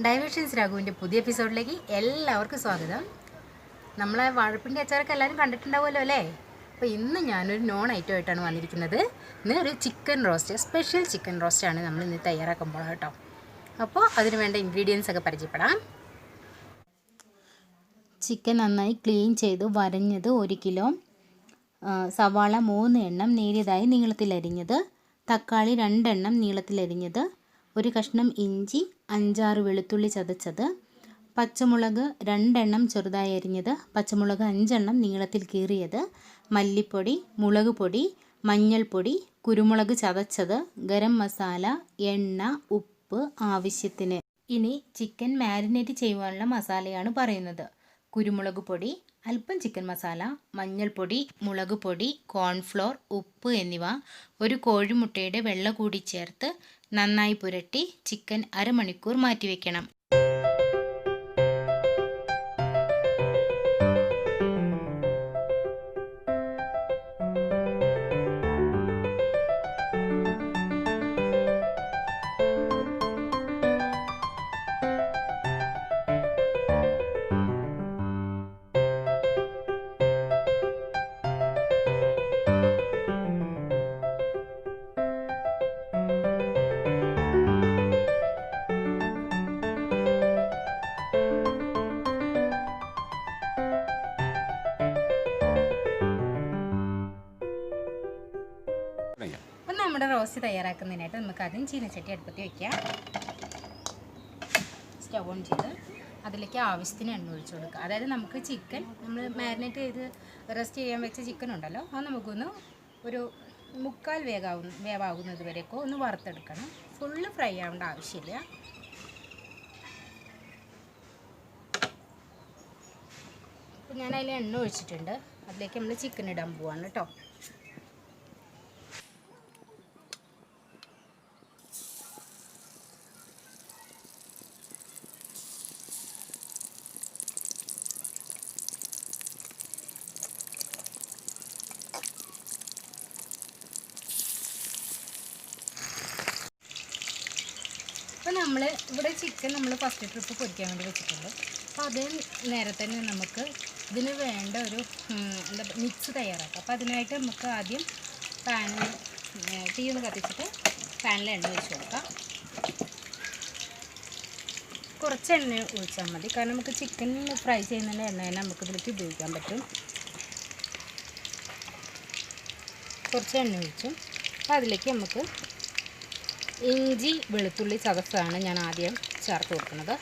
Diversions രാഘുവിൻ്റെ പുതിയ എപ്പിസോഡിലേക്ക് എല്ലാവർക്കും സ്വാഗതം. നമ്മളെ വാഴപ്പിണ്ടി അച്ചാറൊക്കെ എല്ലാവരും കണ്ടിട്ടുണ്ടാവുമല്ലോ അല്ലേ? അപ്പോൾ ഇന്ന് ഞാനൊരു നോൺ ഐറ്റം ആയിട്ടാണ് വന്നിരിക്കുന്നത്. ഇന്ന് ഒരു ചിക്കൻ റോസ്റ്റ്, സ്പെഷ്യൽ ചിക്കൻ റോസ്റ്റാണ് നമ്മൾ ഇന്ന് തയ്യാറാക്കാൻ പോകുന്നത് കേട്ടോ. അപ്പോൾ അതിന് വേണ്ട ഇൻഗ്രീഡിയൻസ് ഒക്കെ പരിചയപ്പെടാം. ചിക്കൻ നന്നായി ക്ലീൻ ചെയ്ത് വരഞ്ഞത് 1 കിലോ, സവാള 3 എണ്ണം നേരിയതായി നീളത്തിലരിഞ്ഞത്, തക്കാളി 2 എണ്ണം നീളത്തിലരിഞ്ഞത്, ഒരു കഷ്ണം ഇഞ്ചി, 5-6 വെളുത്തുള്ളി ചതച്ചത്, പച്ചമുളക് 2 എണ്ണം ചെറുതായി അരിഞ്ഞത്, പച്ചമുളക് 5 എണ്ണം നീളത്തിൽ കീറിയത്, മല്ലിപ്പൊടി, മുളക് പൊടി, മഞ്ഞൾപ്പൊടി, കുരുമുളക് ചതച്ചത്, ഗരം മസാല, എണ്ണ, ഉപ്പ് ആവശ്യത്തിന്. ഇനി ചിക്കൻ മാരിനേറ്റ് ചെയ്യുവാനുള്ള മസാലയാണ് പറയുന്നത്. കുരുമുളക് പൊടി, അല്പം ചിക്കൻ മസാല, മഞ്ഞൾപ്പൊടി, മുളക് പൊടി, കോൺഫ്ലോർ, ഉപ്പ് എന്നിവ ഒരു കോഴിമുട്ടയുടെ വെള്ള കൂടി ചേർത്ത് നന്നായി പുരട്ടി ചിക്കൻ അരമണിക്കൂർ മാറ്റിവെക്കണം. അപ്പം നമ്മുടെ റോസ്റ്റ് തയ്യാറാക്കുന്നതിനായിട്ട് നമുക്ക് ആദ്യം ചീനച്ചട്ടി അടുപ്പത്ത് വയ്ക്കാം. സ്റ്റവ് ഓൺ ചെയ്ത് അതിലേക്ക് ആവശ്യത്തിന് എണ്ണ ഒഴിച്ചു കൊടുക്കുക. അതായത് നമുക്ക് ചിക്കൻ നമ്മൾ മാരിനേറ്റ് ചെയ്ത് റെസ്റ്റ് ചെയ്യാൻ വെച്ച ചിക്കൻ ഉണ്ടല്ലോ, അത് നമുക്കൊന്ന് ഒരു 3/4 വേവാകുന്നത് വരെയൊക്കെ ഒന്ന് വറുത്തെടുക്കണം. ഫുള്ള് ഫ്രൈ ആവേണ്ട ആവശ്യമില്ല. അപ്പോൾ ഞാൻ അതിൽ എണ്ണ ഒഴിച്ചിട്ടുണ്ട്. അതിലേക്ക് നമ്മൾ ചിക്കൻ ഇടാൻ പോവാണ് കേട്ടോ. അപ്പോൾ നമ്മൾ ഇവിടെ ചിക്കൻ ഫസ്റ്റ് ട്രിപ്പ് പൊരിക്കാൻ വേണ്ടി വെച്ചിട്ടുണ്ട്. അപ്പോൾ അതേ നേരെ തന്നെ നമുക്ക് ഇതിന് വേണ്ട ഒരു മിക്സ് തയ്യാറാക്കാം. അപ്പോൾ അതിനായിട്ട് നമുക്ക് ആദ്യം തീ ഒന്ന് കത്തിച്ചിട്ട് പാനിൽ എണ്ണ ഒഴിച്ച് കൊടുക്കാം. കുറച്ച് എണ്ണ ഒഴിച്ചാൽ മതി, കാരണം നമുക്ക് ചിക്കൻ ഫ്രൈ ചെയ്യുന്നതിൻ്റെ എണ്ണ തന്നെ നമുക്ക് ഇതിലേക്ക് ഉപയോഗിക്കാൻ പറ്റും. കുറച്ച് എണ്ണ ഒഴിച്ചു. അപ്പോൾ അതിലേക്ക് നമുക്ക് ഇഞ്ചി വെളുത്തുള്ളി ചതച്ചതാണ് ഞാൻ ആദ്യം ചേർത്ത് കൊടുക്കുന്നത്.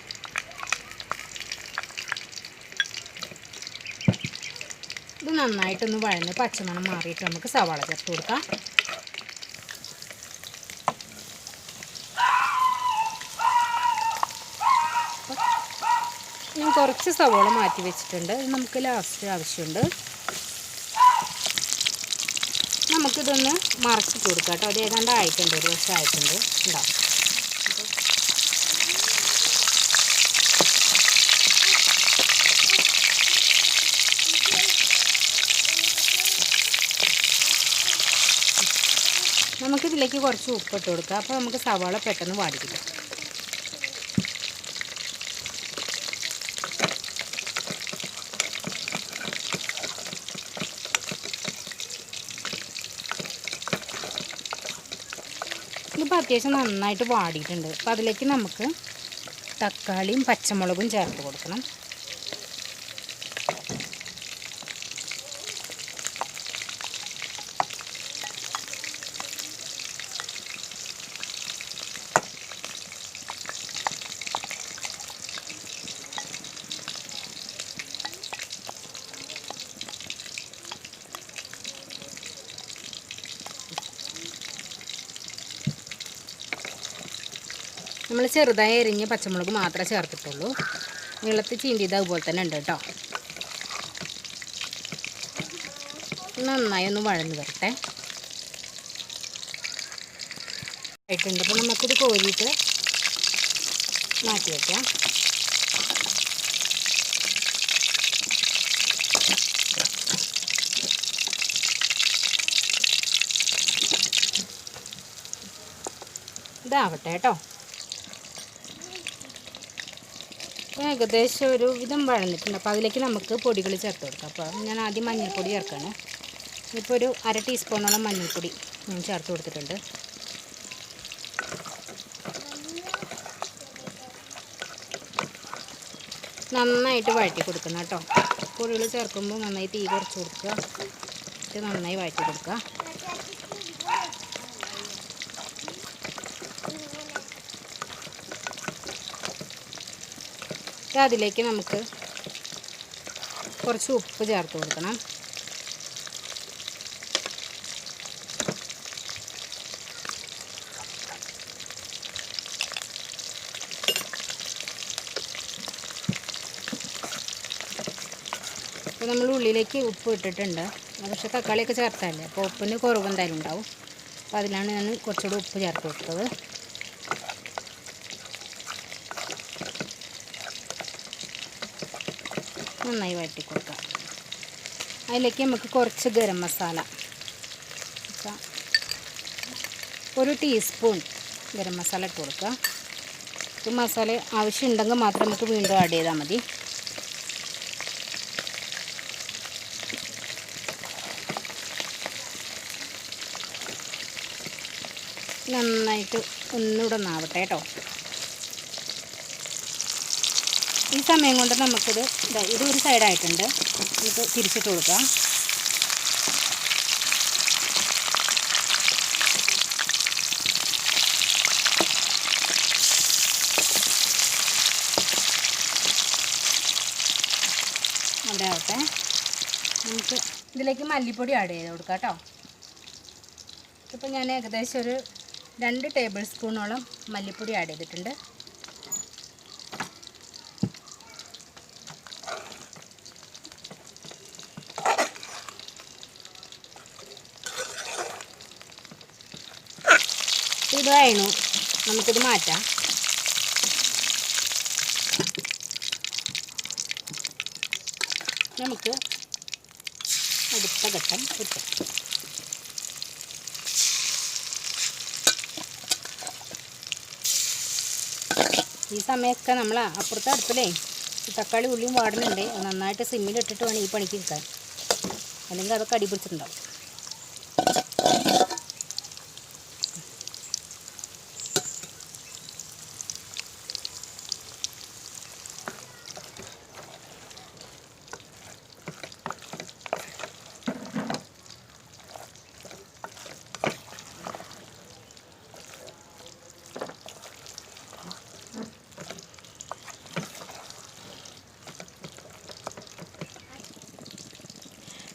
ഇത് നന്നായിട്ടൊന്ന് വഴന്ന് പച്ചമണം മാറിയിട്ട് നമുക്ക് സവാള ചേർത്ത് കൊടുക്കാം. ഞാൻ കുറച്ച് സവാള മാറ്റി വെച്ചിട്ടുണ്ട്, നമുക്ക് ലാസ്റ്റ് ആവശ്യമുണ്ട്. നമുക്കിതൊന്ന് മറച്ചിട്ട് കൊടുക്കാം കേട്ടോ. അത് ഏതാണ്ട് ആയിട്ടുണ്ട്, ഒരു വർഷം ആയിട്ടുണ്ട് ഉണ്ടാവും. നമുക്കിതിലേക്ക് കുറച്ച് ഉപ്പിട്ട് കൊടുക്കാം. അപ്പോൾ നമുക്ക് സവാള പെട്ടെന്ന് വാടിക്കില്ല. ഇതിപ്പോൾ അത്യാവശ്യം നന്നായിട്ട് വാടിയിട്ടുണ്ട്. അപ്പോൾ അതിലേക്ക് നമുക്ക് തക്കാളിയും പച്ചമുളകും ചേർത്ത് കൊടുക്കണം. നമ്മൾ ചെറുതായി എരിഞ്ഞ് പച്ചമുളക് മാത്രമേ ചേർത്തിട്ടുള്ളൂ. നീളത്തിൽ ചീന്തിയത് അതുപോലെ തന്നെ ഉണ്ട് കേട്ടോ. നന്നായി ഒന്ന് വഴന്ന് വരട്ടെ. ആയിട്ടുണ്ട്. അപ്പോൾ നമുക്കിത് കോരിയിട്ട് മാറ്റി വയ്ക്കാം. ഇതാവട്ടെ കേട്ടോ. ഏകദേശം ഒരു വിധം വഴന്നിട്ടുണ്ട്. അപ്പോൾ അതിലേക്ക് നമുക്ക് പൊടികൾ ചേർത്ത് കൊടുക്കാം. അപ്പോൾ ഞാൻ ആദ്യം മഞ്ഞൾപ്പൊടി ചേർക്കാണ്. ഇപ്പോൾ ഒരു 1/2 ടീസ്പൂണോളം മഞ്ഞൾപ്പൊടി ഞാൻ ചേർത്ത് കൊടുത്തിട്ടുണ്ട്. നന്നായിട്ട് വഴറ്റി കൊടുക്കണം കേട്ടോ. പൊടികൾ ചേർക്കുമ്പോൾ നന്നായി തീ കുറച്ച് കൊടുക്കുക, എന്നിട്ട് നന്നായി വഴറ്റി കൊടുക്കുക. അതിലേക്ക് നമുക്ക് കുറച്ച് ഉപ്പ് ചേർത്ത് കൊടുക്കണം. അപ്പോൾ നമ്മൾ ഉള്ളിലേക്ക് ഉപ്പ് ഇട്ടിട്ടുണ്ട്, പക്ഷേ തക്കാളിയൊക്കെ ചേർത്തല്ലേ, അപ്പോൾ ഉപ്പിന് കുറവ് എന്തായാലും ഉണ്ടാവും. അപ്പോൾ അതിലാണ് ഞാൻ കുറച്ചുകൂടി ഉപ്പ് ചേർത്ത് കൊടുത്തത്. നന്നായി വഴറ്റി കൊടുക്കാം. അതിലേക്ക് നമുക്ക് കുറച്ച് ഗരം മസാല, ഒരു ടീസ്പൂൺ ഗരം മസാല ഇട്ട് കൊടുക്കുക. ഈ മസാല ആവശ്യമുണ്ടെങ്കിൽ മാത്രം നമുക്ക് വീണ്ടും ആഡ് ചെയ്താൽ മതി. നന്നായിട്ട് ഒന്നുകൂടെ ഒന്നാവട്ടെ കേട്ടോ. ഈ സമയം കൊണ്ട് നമുക്കിത് ഇതൊരു സൈഡായിട്ടുണ്ട്, നമുക്ക് തിരിച്ചിട്ട് കൊടുക്കാം. അവിടെ ആവട്ടെ. നമുക്ക് ഇതിലേക്ക് മല്ലിപ്പൊടി ആഡ് ചെയ്ത് കൊടുക്കാം കേട്ടോ. ഇപ്പോൾ ഞാൻ ഏകദേശം ഒരു 2 ടേബിൾ സ്പൂണോളം മല്ലിപ്പൊടി ആഡ് ചെയ്തിട്ടുണ്ട്. ഇതായിരുന്നു, നമുക്കിത് മാറ്റാം. നമുക്ക് അടുത്ത ഘട്ടം കിട്ടും. ഈ സമയമൊക്കെ നമ്മൾ അപ്പുറത്തെ അടുപ്പിലേ തക്കാളി ഉള്ളിയും വാടുന്നുണ്ട്, നന്നായിട്ട് സിമ്മിലിട്ടിട്ട് വേണം ഈ പണിക്ക് നിൽക്കാൻ, അല്ലെങ്കിൽ അതൊക്കെ അടി പിടിച്ചിട്ടുണ്ടാവും.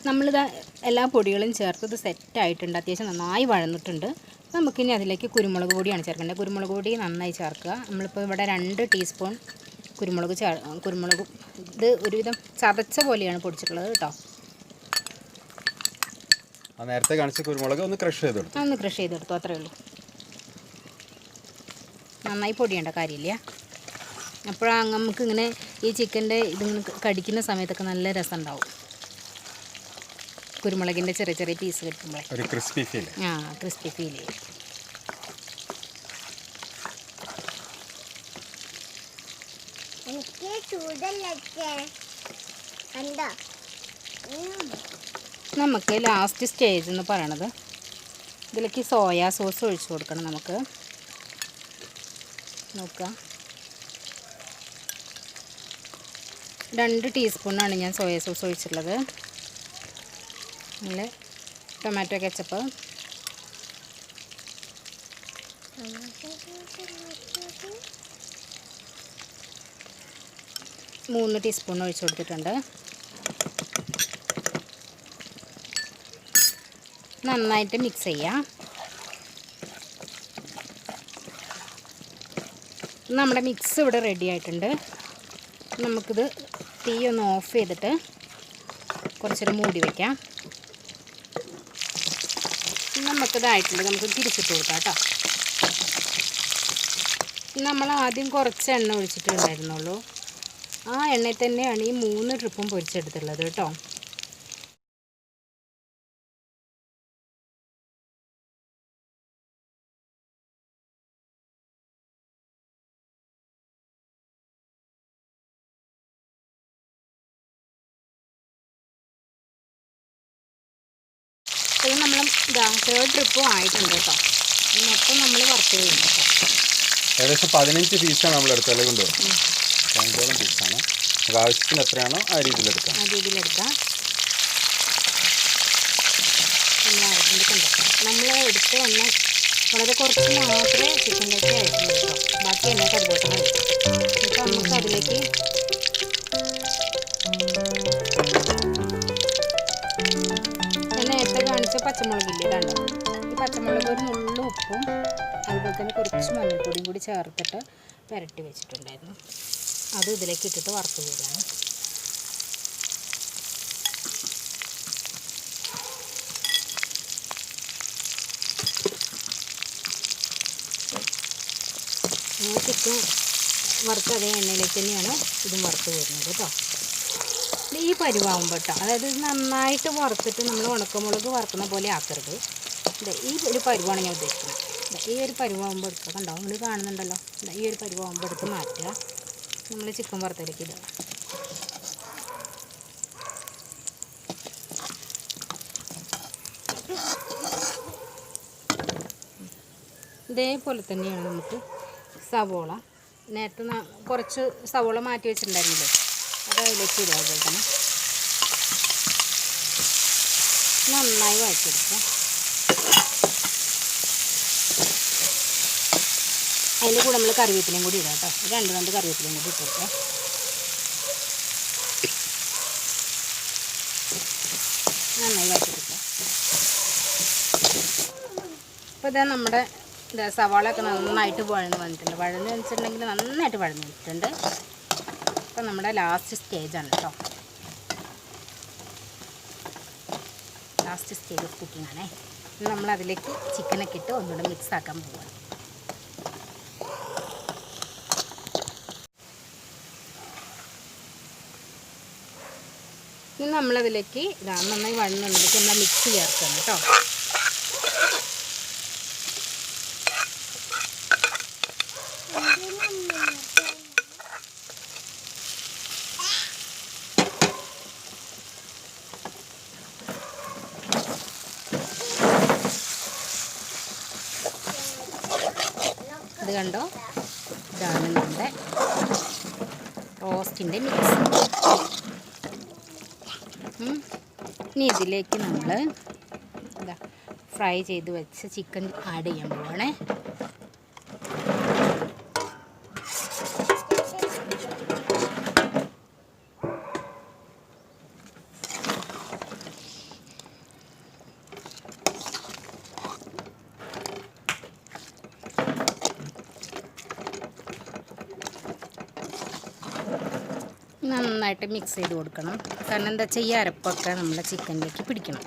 നമ്മളിത് എല്ലാ പൊടികളും ചേർത്തത് സെറ്റായിട്ടുണ്ട്, അത്യാവശ്യം നന്നായി വഴന്നിട്ടുണ്ട്. നമുക്കിനി അതിലേക്ക് കുരുമുളക് പൊടിയാണ് ചേർക്കേണ്ടത്. കുരുമുളക് പൊടി നന്നായി ചേർക്കുക. നമ്മളിപ്പോൾ ഇവിടെ 2 ടീസ്പൂൺ കുരുമുളക് ഇത് ഒരുവിധം ചതച്ച പോലെയാണ് പൊടിച്ചിട്ടുള്ളത് കേട്ടോ. നേരത്തെ കാണിച്ച കുരുമുളക് ഒന്ന് ക്രഷ് ചെയ്തെടുത്തു, അത്രേ ഉള്ളൂ. നന്നായി പൊടിയേണ്ട കാര്യമില്ല. അപ്പോഴാണ് നമുക്കിങ്ങനെ ഈ ചിക്കൻ്റെ ഇതിങ്ങനെ കടിക്കുന്ന സമയത്തൊക്കെ നല്ല രസം ഉണ്ടാവും. കുരുമുളകിൻ്റെ ചെറിയ ചെറിയ പീസ് കിട്ടുമ്പോൾ ഒരു ക്രിസ്പി ഫീൽ. ക്രിസ്പി ഫീൽ ചെയ്യും. നമുക്ക് ലാസ്റ്റ് സ്റ്റേജ് എന്ന് പറയണത് ഇതിലേക്ക് സോയാ സോസ് ഒഴിച്ചു കൊടുക്കണം. നമുക്ക് നോക്കാം, 2 ടീസ്പൂണാണ് ഞാൻ സോയാ സോസ് ഒഴിച്ചിട്ടുള്ളത്. നല്ല ടൊമാറ്റോ കെച്ചപ്പ്, 3 ടീസ്പൂൺ ഒഴിച്ചു കൊടുത്തിട്ടുണ്ട്. നന്നായിട്ട് മിക്സ് ചെയ്യാം. നമ്മുടെ മിക്സ് ഇവിടെ റെഡി ആയിട്ടുണ്ട്. നമുക്കിത് തീ ഒന്ന് ഓഫ് ചെയ്തിട്ട് കുറച്ചേരം മൂടി വയ്ക്കാം. നമുക്കിതായിട്ടുണ്ട്, നമുക്ക് തിരിച്ചിട്ട് കൊടുക്കാം കേട്ടോ. നമ്മൾ ആദ്യം കുറച്ച് എണ്ണ ഒഴിച്ചിട്ടുണ്ടായിരുന്നുള്ളൂ, ആ എണ്ണയിൽ തന്നെയാണ് ഈ 3 ട്രിപ്പും പൊരിച്ചെടുത്തുള്ളത് കേട്ടോ. കറിയും നമ്മൾ ഇതാ 3rd ട്രിപ്പും ആയിട്ടുണ്ട് കേട്ടോ. മൊത്തം നമ്മൾ വറുത്ത് കഴിഞ്ഞു കേട്ടോ. ഏകദേശം 15 പീസാണ് നമ്മൾ എടുത്തത്. അല്ലേ കൊണ്ടുപോകും 15ഓളം പീസാണ്. നമുക്ക് ആവശ്യത്തിന് എത്രയാണോ ആ രീതിയിലെടുക്കാം. നമ്മൾ എടുത്ത എണ്ണ വളരെ കുറച്ച് മാത്രമേ ചിക്കനിലേക്ക് ആയിട്ടുള്ളൂ കേട്ടോ. ബാക്കി എണ്ണയൊക്കെ അതുപോലെ തന്നെ. ഇപ്പോൾ നമുക്ക് അതിലേക്ക് ഞാൻ നേരത്തെ കാണിച്ച പച്ചമുളകില്ലേ, ഇതാണ്ടോ. ഈ പച്ചമുളക് ഒരു നുള്ളു ഉപ്പും അതുപോലെ തന്നെ കുറച്ച് മഞ്ഞൾപ്പൊടിയും കൂടി ചേർത്തിട്ട് പുരട്ടി വെച്ചിട്ടുണ്ടായിരുന്നു. അത് ഇതിലേക്ക് ഇട്ടിട്ട് വറുത്ത് പോവുകയാണ്. ചിക്കൻ വറുത്ത് അതേ എണ്ണയിലേക്ക് തന്നെയാണ് ഇതും വറുത്ത് വരുന്നത് കേട്ടോ. ഈ പരുവാകുമ്പോൾ കേട്ടോ, അതായത് നന്നായിട്ട് വറുത്തിട്ട് നമ്മൾ ഉണക്കമുളക് വറുക്കുന്ന പോലെ ആക്കരുത്. ഈ ഒരു പരുവാണ് ഞാൻ ഉദ്ദേശിക്കുന്നത്. ഈ ഒരു പരുവാകുമ്പോൾ എടുക്കുക. കണ്ടോ, നിങ്ങൾ കാണുന്നുണ്ടല്ലോ. ഈ ഒരു പരുവാകുമ്പോൾ എടുത്ത് മാറ്റുക. നമ്മൾ ചിക്കൻ വറുത്തതിലേക്ക് ഇടുക. ഇതേപോലെ തന്നെയാണ് നമുക്ക് സവോള, നേരത്തെ കുറച്ച് സവോള മാറ്റി വെച്ചിട്ടുണ്ടായിരുന്നില്ലേ, അത് അതിലേക്ക് ഇടുക. അതുപോലെ തന്നെ നന്നായി വഴറ്റിയെടുക്കുക. അതിൻ്റെ കൂടെ നമ്മൾ കറിവേപ്പിലയും കൂടി ഇടാം കേട്ടോ. 2 കറിവേപ്പിലയും കൂടി ഇട്ട് കൊടുക്കുക. നന്നായി വഴറ്റിയെടുക്കുക. അപ്പോൾ ഇതാ നമ്മുടെ സവാളയൊക്കെ നന്നായിട്ട് വഴന്ന് വന്നിട്ടുണ്ട്. വഴന്ന് വെച്ചിട്ടുണ്ടെങ്കിൽ നന്നായിട്ട് വഴന്ന് വന്നിട്ടുണ്ട്. അപ്പോൾ നമ്മുടെ ലാസ്റ്റ് സ്റ്റേജാണ് കേട്ടോ. ലാസ്റ്റ് സ്റ്റേജ് ഓഫ് കുക്കിംഗ് ആണേ. നമ്മളതിലേക്ക് ചിക്കനൊക്കെ ഇട്ട് ഒന്നുകൂടെ മിക്സ് ആക്കാൻ പോവുകയാണ്. ഇനി നമ്മളതിലേക്ക് നന്നായി വഴന്നുണ്ടെങ്കിൽ നമ്മൾ മിക്സ് ചേർക്കണം കേട്ടോ. ഇത് കണ്ടോ, ഇതാണ് നമ്മുടെ റോസ്റ്റിൻ്റെ മിക്സ്. ഇനി ഇതിലേക്ക് നമ്മൾ ഫ്രൈ ചെയ്ത് വെച്ച ചിക്കൻ ആഡ് ചെയ്യാൻ പോവാണേ. നന്നായിട്ട് മിക്സ് ചെയ്ത് കൊടുക്കണം. കാരണം എന്താ വെച്ചാൽ ഈ അരപ്പൊക്കെ നമ്മളെ ചിക്കനിലേക്ക് പിടിക്കണം.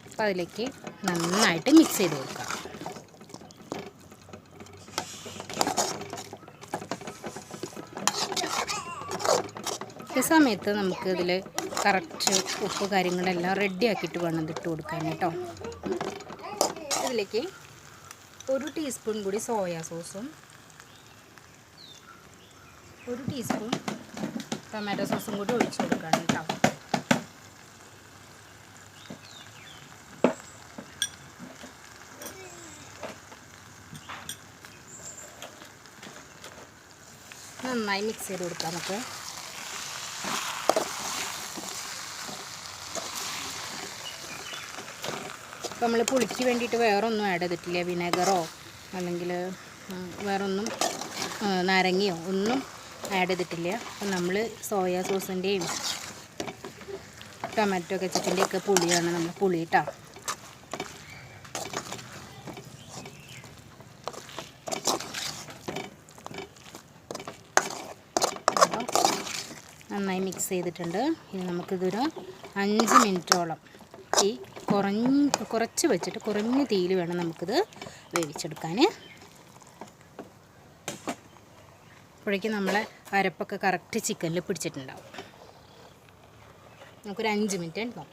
അപ്പോൾ അതിലേക്ക് നന്നായിട്ട് മിക്സ് ചെയ്ത് കൊടുക്കാം. ഈ സമയത്ത് നമുക്ക് ഇതിൽ കറക്റ്റ് ഉപ്പ് കാര്യങ്ങളെല്ലാം റെഡി ആക്കിയിട്ട് വേണം ഇതിട്ട് കൊടുക്കാൻ കേട്ടോ. ഇതിലേക്ക് 1 ടീസ്പൂൺ കൂടി സോയാ സോസും 1 ടീസ്പൂൺ ടൊമാറ്റോ സോസും കൂടി ഒഴിച്ച് കൊടുക്കണം കേട്ടോ. നന്നായി മിക്സ് ചെയ്ത് കൊടുക്കാം നമുക്ക്. അപ്പോൾ നമ്മൾ പുളിക്ക് വേണ്ടിയിട്ട് വേറൊന്നും ആഡ് ചെയ്തിട്ടില്ല. വിനെഗറോ അല്ലെങ്കിൽ വേറൊന്നും നാരങ്ങയോ ഒന്നും ആഡ് ചെയ്തിട്ടില്ല. അപ്പം നമ്മൾ സോയാ സോസിൻ്റെയും ടൊമാറ്റോ കെച്ചപ്പിൻ്റെയൊക്കെ പുളിയാണ് നമ്മൾ പുളി കേട്ടോ. നന്നായി മിക്സ് ചെയ്തിട്ടുണ്ട്. ഇനി നമുക്കിതൊരു 5 മിനിറ്റോളം ഈ കുറച്ച് വെച്ചിട്ട് കുറഞ്ഞ തീയിൽ വേണം നമുക്കിത് വേവിച്ചെടുക്കാൻ. അപ്പോഴേക്കും നമ്മളെ അരപ്പൊക്കെ കറക്റ്റ് ചിക്കനിൽ പിടിച്ചിട്ടുണ്ടാവും. നമുക്കൊരു 5 മിനിറ്റ് നോക്കാം.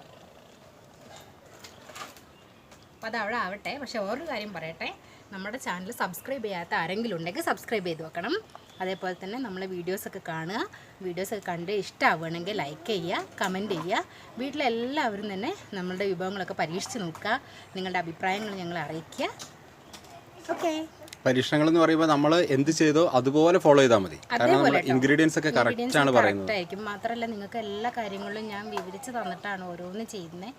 അപ്പോൾ അത് അവിടെ ആവട്ടെ. പക്ഷേ വേറൊരു കാര്യം പറയട്ടെ, നമ്മുടെ ചാനൽ സബ്സ്ക്രൈബ് ചെയ്യാത്ത ആരെങ്കിലും ഉണ്ടെങ്കിൽ സബ്സ്ക്രൈബ് ചെയ്ത് വെക്കണം. അതേപോലെ തന്നെ നമ്മളെ വീഡിയോസൊക്കെ കാണുക. വീഡിയോസൊക്കെ കണ്ട് ഇഷ്ടമാവുകയാണെങ്കിൽ ലൈക്ക് ചെയ്യുക, കമൻറ്റ് ചെയ്യുക. വീട്ടിലെല്ലാവരും തന്നെ നമ്മളുടെ വിഭവങ്ങളൊക്കെ പരീക്ഷിച്ച് നോക്കുക. നിങ്ങളുടെ അഭിപ്രായങ്ങൾ ഞങ്ങളെ അറിയിക്കുക. ഓക്കെ. പരീക്ഷണങ്ങൾ എന്ന് പറയുമ്പോൾ നമ്മൾ എന്ത് ചെയ്തോ അതുപോലെ ഫോളോ ചെയ്താൽ മതി. കാരണം ഇൻഗ്രീഡിയൻസ് ഒക്കെ കറക്റ്റ് ആണ് പറയുന്നത്. മാത്രമല്ല നിങ്ങൾക്ക് എല്ലാ കാര്യങ്ങളിലും ഞാൻ വിവരിച്ച് തന്നിട്ടാണ് ഓരോന്ന് ചെയ്യുന്നത്.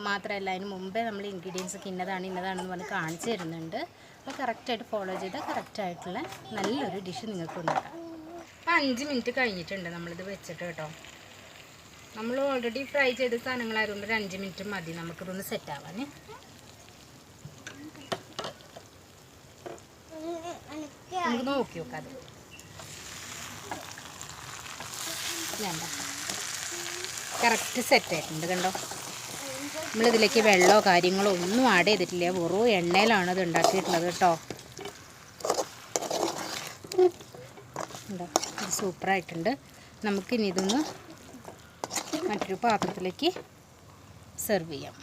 മാത്രമല്ല അതിന് മുമ്പേ നമ്മൾ ഇൻഗ്രീഡിയൻസ് ഒക്കെ ഇന്നതാണെന്ന് പറഞ്ഞ് കാണിച്ചു തരുന്നുണ്ട്. അപ്പോൾ കറക്റ്റായിട്ട് ഫോളോ ചെയ്താൽ കറക്റ്റായിട്ടുള്ള നല്ലൊരു ഡിഷ് നിങ്ങൾക്ക് ഉണ്ടാക്കാം. അപ്പോൾ 5 മിനിറ്റ് കഴിഞ്ഞിട്ടുണ്ട് നമ്മളിത് വെച്ചിട്ട് കേട്ടോ. നമ്മൾ ഓൾറെഡി ഫ്രൈ ചെയ്ത സാധനങ്ങളായതുകൊണ്ട് ഒരു 5 മിനിറ്റ് മതി നമുക്കിതൊന്ന് സെറ്റാവാൻ. നമുക്ക് നോക്കി നോക്കാം. അത് വേണ്ട, കറക്റ്റ് സെറ്റായിട്ടുണ്ട് കണ്ടോ. നമ്മളിതിലേക്ക് വെള്ളമോ കാര്യങ്ങളോ ഒന്നും ആഡ് ചെയ്തിട്ടില്ല. വെറും എണ്ണയിലാണ് ഇത് ഉണ്ടാക്കിയിട്ടുള്ളത് കേട്ടോ. എന്താ ഇത് സൂപ്പറായിട്ടുണ്ട്. നമുക്കിനി ഇതൊന്ന് മറ്റൊരു പാത്രത്തിലേക്ക് സെർവ് ചെയ്യാം.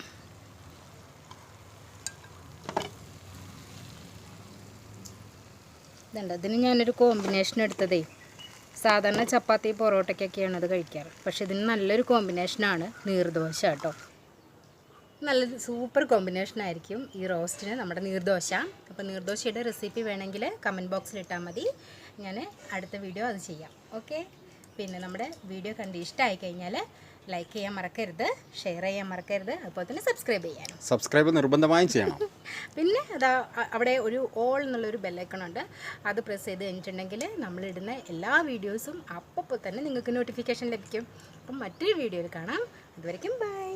ഇതുണ്ട്. ഇതിന് ഞാനൊരു കോമ്പിനേഷൻ എടുത്തതേ, സാധാരണ ചപ്പാത്തി പൊറോട്ടയ്ക്കൊക്കെയാണ് അത് കഴിക്കാറ്. പക്ഷേ ഇതിന് നല്ലൊരു കോമ്പിനേഷനാണ് നീർദോശ കേട്ടോ. നല്ലൊരു സൂപ്പർ കോമ്പിനേഷനായിരിക്കും ഈ റോസ്റ്റിന് നമ്മുടെ നീർദോശ. അപ്പോൾ നീർദോശയുടെ റെസിപ്പി വേണമെങ്കിൽ കമൻറ്റ് ബോക്സിൽ ഇട്ടാൽ മതി. ഞാൻ അടുത്ത വീഡിയോ അത് ചെയ്യാം. ഓക്കെ. പിന്നെ നമ്മുടെ വീഡിയോ കണ്ട് ഇഷ്ടമായി കഴിഞ്ഞാൽ ലൈക്ക് ചെയ്യാൻ മറക്കരുത്, ഷെയർ ചെയ്യാൻ മറക്കരുത്, അതുപോലെ തന്നെ സബ്സ്ക്രൈബ് ചെയ്യാനും. സബ്സ്ക്രൈബ് നിർബന്ധമായും ചെയ്യണം. പിന്നെ അതാ അവിടെ ഒരു ഓൾ എന്നുള്ളൊരു ബെല്ലൈക്കണുണ്ട്. അത് പ്രസ് ചെയ്ത് കഴിഞ്ഞിട്ടുണ്ടെങ്കിൽ നമ്മളിടുന്ന എല്ലാ വീഡിയോസും അപ്പോൾ തന്നെ നിങ്ങൾക്ക് നോട്ടിഫിക്കേഷൻ ലഭിക്കും. അപ്പം മറ്റൊരു വീഡിയോയിൽ കാണാം. അതുവരെയ്ക്കും ബൈ.